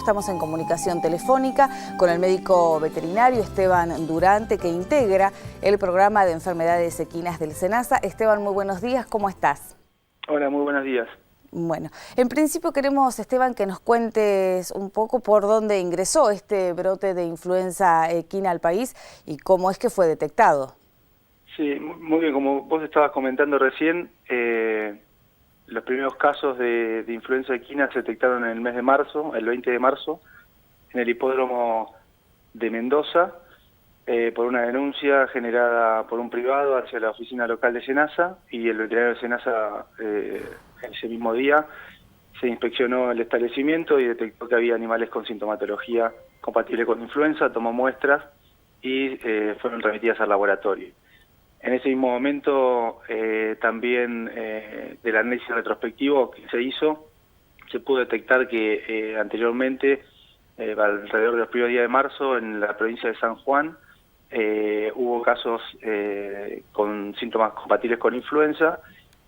Estamos en comunicación telefónica con el médico veterinario Esteban Durante, que integra el programa de enfermedades equinas del SENASA. Esteban, muy buenos días, ¿cómo estás? Hola, muy buenos días. Bueno, en principio queremos, Esteban, que nos cuentes un poco por dónde ingresó este brote de influenza equina al país y cómo es que fue detectado. Sí, muy bien, como vos estabas comentando recién, los primeros casos de influenza equina se detectaron en el mes de marzo, el 20 de marzo, en el hipódromo de Mendoza, por una denuncia generada por un privado hacia la oficina local de SENASA, y el veterinario de SENASA ese mismo día se inspeccionó el establecimiento y detectó que había animales con sintomatología compatible con influenza, tomó muestras y fueron remitidas al laboratorio. En ese mismo momento, también del análisis retrospectivo que se hizo, se pudo detectar que anteriormente, alrededor de los primeros días de marzo, en la provincia de San Juan, hubo casos con síntomas compatibles con influenza,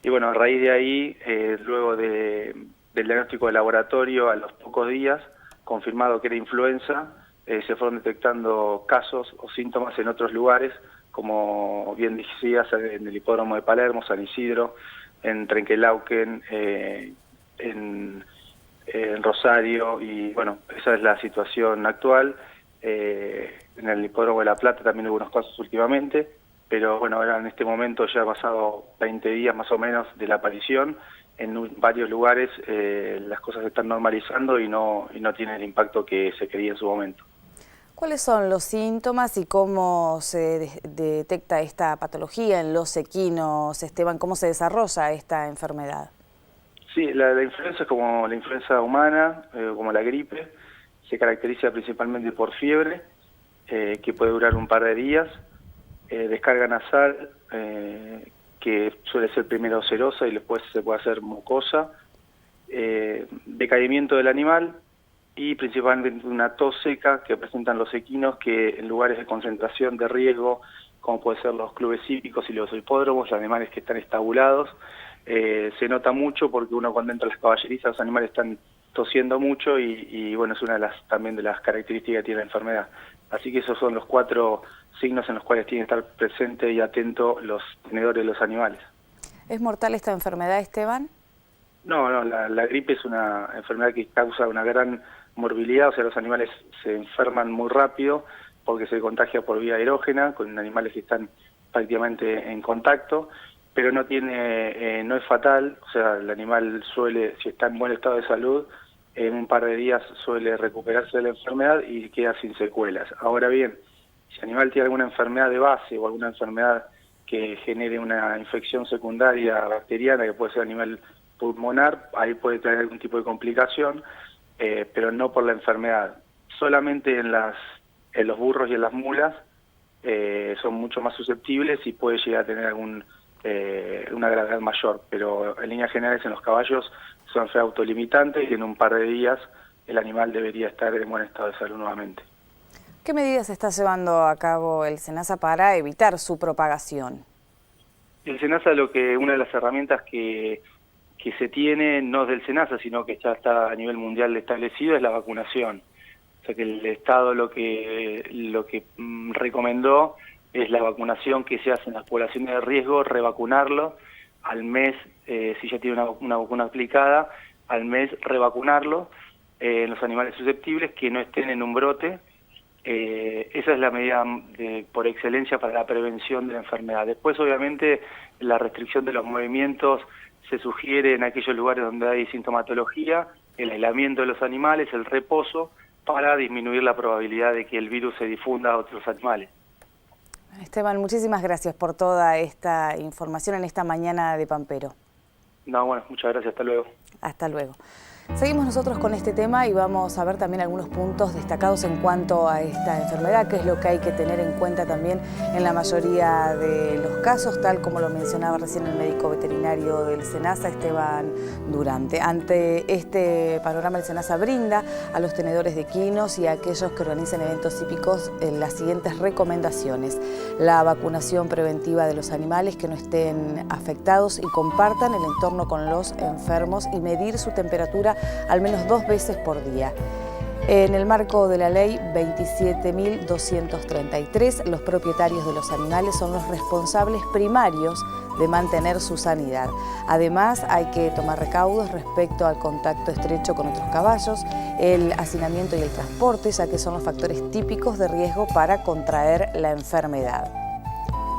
y bueno, a raíz de ahí, luego del diagnóstico de laboratorio, a los pocos días, confirmado que era influenza, se fueron detectando casos o síntomas en otros lugares, como bien decías, en el hipódromo de Palermo, San Isidro, en Trenquelauquen, en Rosario, y bueno, esa es la situación actual. En el hipódromo de La Plata también hubo unos casos últimamente, pero bueno, ahora en este momento ya ha pasado 20 días más o menos de la aparición. En varios lugares las cosas se están normalizando y no tienen el impacto que se quería en su momento. ¿Cuáles son los síntomas y cómo se detecta esta patología en los equinos, Esteban? ¿Cómo se desarrolla esta enfermedad? Sí, la influenza es como la influenza humana, como la gripe. Se caracteriza principalmente por fiebre, que puede durar un par de días, descarga nasal, que suele ser primero serosa y después se puede hacer mucosa, decaimiento del animal, y principalmente una tos seca que presentan los equinos, que en lugares de concentración de riesgo, como pueden ser los clubes hípicos y los hipódromos, los animales que están estabulados, se nota mucho porque uno cuando entra a las caballerizas los animales están tosiendo mucho y bueno, es una de también de las características que tiene la enfermedad. Así que esos son los 4 signos en los cuales tienen que estar presentes y atentos los tenedores de los animales. ¿Es mortal esta enfermedad, Esteban? No, la gripe es una enfermedad que causa una gran morbilidad, o sea, los animales se enferman muy rápido porque se contagia por vía aerógena, con animales que están prácticamente en contacto, pero no es fatal, o sea, el animal suele, si está en buen estado de salud, en un par de días suele recuperarse de la enfermedad y queda sin secuelas. Ahora bien, si el animal tiene alguna enfermedad de base o alguna enfermedad que genere una infección secundaria bacteriana, que puede ser a nivel pulmonar, ahí puede traer algún tipo de complicación, pero no por la enfermedad. Solamente en los burros y en las mulas son mucho más susceptibles y puede llegar a tener una gravedad mayor, pero en líneas generales en los caballos son enfermedades autolimitantes y en un par de días el animal debería estar en buen estado de salud nuevamente. ¿Qué medidas está llevando a cabo el SENASA para evitar su propagación? El SENASA, una de las herramientas que se tiene, no es del SENASA, sino que ya está a nivel mundial establecido, es la vacunación. O sea que el Estado lo que recomendó es la vacunación que se hace en las poblaciones de riesgo, revacunarlo al mes, si ya tiene una vacuna aplicada, al mes revacunarlo en los animales susceptibles que no estén en un brote. Esa es la medida por excelencia para la prevención de la enfermedad. Después, obviamente, la restricción de los movimientos se sugiere en aquellos lugares donde hay sintomatología, el aislamiento de los animales, el reposo, para disminuir la probabilidad de que el virus se difunda a otros animales. Esteban, muchísimas gracias por toda esta información en esta mañana de Pampero. No, bueno, muchas gracias, hasta luego. Hasta luego. Seguimos nosotros con este tema y vamos a ver también algunos puntos destacados en cuanto a esta enfermedad, que es lo que hay que tener en cuenta también en la mayoría de los casos, tal como lo mencionaba recién el médico veterinario del SENASA, Esteban Durante. Ante este panorama, el SENASA brinda a los tenedores de equinos y a aquellos que organizan eventos hípicos las siguientes recomendaciones: la vacunación preventiva de los animales que no estén afectados y compartan el entorno con los enfermos, y medir su temperatura al menos 2 veces por día. En el marco de la ley 27.233, los propietarios de los animales son los responsables primarios de mantener su sanidad. Además, hay que tomar recaudos respecto al contacto estrecho con otros caballos, el hacinamiento y el transporte, ya que son los factores típicos de riesgo para contraer la enfermedad.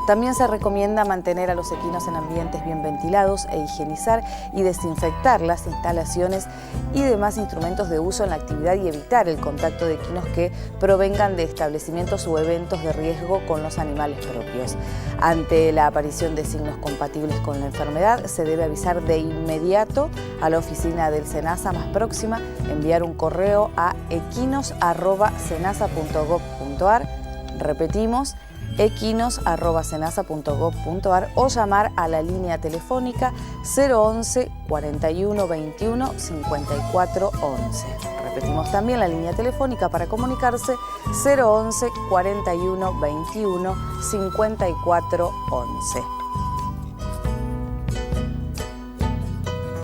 También se recomienda mantener a los equinos en ambientes bien ventilados e higienizar y desinfectar las instalaciones y demás instrumentos de uso en la actividad y evitar el contacto de equinos que provengan de establecimientos o eventos de riesgo con los animales propios. Ante la aparición de signos compatibles con la enfermedad, se debe avisar de inmediato a la oficina del SENASA más próxima, enviar un correo a equinos@senasa.gov.ar, repetimos, equinos@senasa.gov.ar o llamar a la línea telefónica 011 41 21 54 11. Repetimos también la línea telefónica para comunicarse 011 41 21 54 11.